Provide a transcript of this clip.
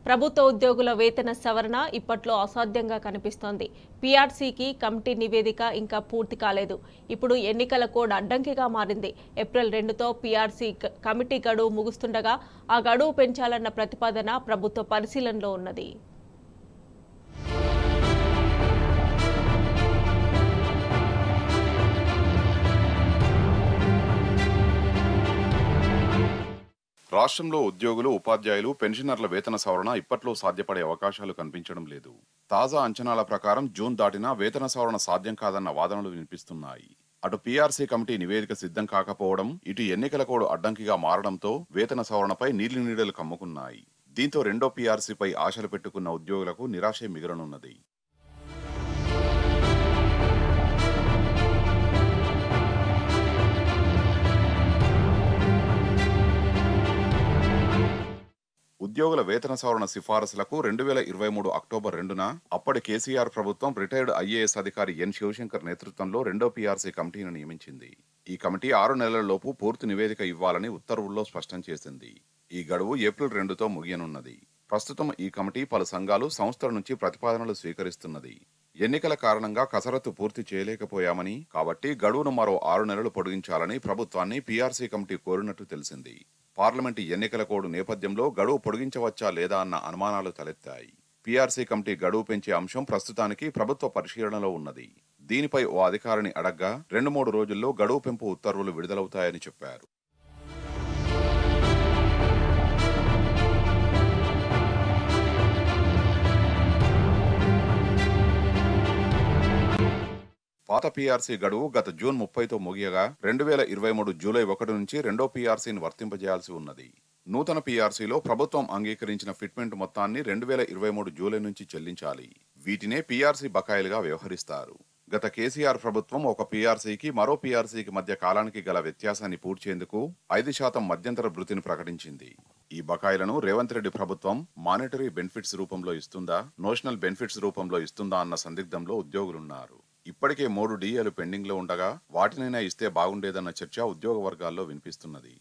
ప్రభుత్వ ఉద్యోగుల వేతన సవరణ ఇప్పట్లో అసాధ్యంగా కనిపిస్తోంది. పీఆర్సీకి కమిటీ నివేదిక ఇంకా పూర్తి కాలేదు. ఇప్పుడు ఎన్నికల కోడ్ అడ్డంకిగా మారింది. ఏప్రిల్ 2తో పీఆర్సీ కమిటీ గడువు ముగుస్తుండగా ఆ గడువు పెంచాలన్న ప్రతిపాదన ప్రభుత్వ పరిశీలనలో ఉన్నది. రాష్ట్రంలో ఉద్యోగులు, ఉపాధ్యాయులు, పెన్షనర్ల వేతన సవరణ ఇప్పట్లో సాధ్యపడే అవకాశాలు కనిపించడం లేదు. తాజా అంచనాల ప్రకారం జూన్ దాటినా వేతన సవరణ సాధ్యం కాదన్న వాదనలు వినిపిస్తున్నాయి. అటు పీఆర్సీ కమిటీ నివేదిక సిద్ధం కాకపోవడం, ఇటు ఎన్నికల కోడ్ అడ్డంకిగా మారడంతో వేతన సవరణపై నీళ్లు కమ్ముకున్నాయి. దీంతో రెండో పీఆర్సీపై ఆశలు పెట్టుకున్న ఉద్యోగులకు నిరాశే మిగలనున్నది. ఉద్యోగుల వేతన సవరణ సిఫారసులకు 2023 అక్టోబర్ 2న అప్పటి కేసీఆర్ ప్రభుత్వం రిటైర్డ్ ఐఏఎస్ అధికారి ఎన్ శివశంకర్ నేతృత్వంలో రెండో పీఆర్సీ కమిటీని నియమించింది. ఈ కమిటీ 6 నెలలలోపు పూర్తి నివేదిక ఇవ్వాలని ఉత్తర్వుల్లో స్పష్టం చేసింది. ఈ గడువు ఏప్రిల్ 2తో ముగియనున్నది. ప్రస్తుతం ఈ కమిటీ పలు సంఘాలు, సంస్థల నుంచి ప్రతిపాదనలు స్వీకరిస్తున్నది. ఎన్నికల కారణంగా కసరత్తు పూర్తి చేయలేకపోయామని, కాబట్టి గడువును మరో 6 నెలలు పొడిగించాలని ప్రభుత్వాన్ని పీఆర్సీ కమిటీ కోరినట్టు తెలిసింది. పార్లమెంటు ఎన్నికల కోడ్ నేపథ్యంలో గడువు పొడిగించవచ్చా లేదా అన్న అనుమానాలు తలెత్తాయి. పీఆర్సీ కమిటీ గడువు పెంచే అంశం ప్రస్తుతానికి ప్రభుత్వ పరిశీలనలో ఉన్నది. దీనిపై ఓ అధికారిని అడగ్గా 2-3 రోజుల్లో గడువు పెంపు ఉత్తర్వులు విడుదలవుతాయని చెప్పారు. పాత పీఆర్సీ గడువు గత జూన్ 30తో ముగియగా 2023 జూలై 1 నుంచి రెండో పీఆర్సీని వర్తింపజేయాల్సి ఉన్నది. నూతన పీఆర్సీలో ప్రభుత్వం అంగీకరించిన ఫిట్మెంట్ మొత్తాన్ని 2023 జూలై నుంచి చెల్లించాలి. వీటినే పీఆర్సీ బకాయిలుగా వ్యవహరిస్తారు. గత కేసీఆర్ ప్రభుత్వం ఒక పీఆర్సీకి మరో పీఆర్సీకి మధ్య కాలానికి గల వ్యత్యాసాన్ని పూడ్చేందుకు 5% మధ్యంతర భృతిని ప్రకటించింది. ఈ బకాయిలను రేవంత్ రెడ్డి ప్రభుత్వం మానిటరీ బెనిఫిట్స్ రూపంలో ఇస్తుందా, నోషనల్ బెనిఫిట్స్ రూపంలో ఇస్తుందా అన్న సందిగ్ధంలో ఉద్యోగులున్నారు. ఇప్పటికే 3 డిఏలు పెండింగ్ లో ఉండగా వాటినైనా ఇస్తే బాగుండేదన్న చర్చ ఉద్యోగ వర్గాల్లో వినిపిస్తున్నది.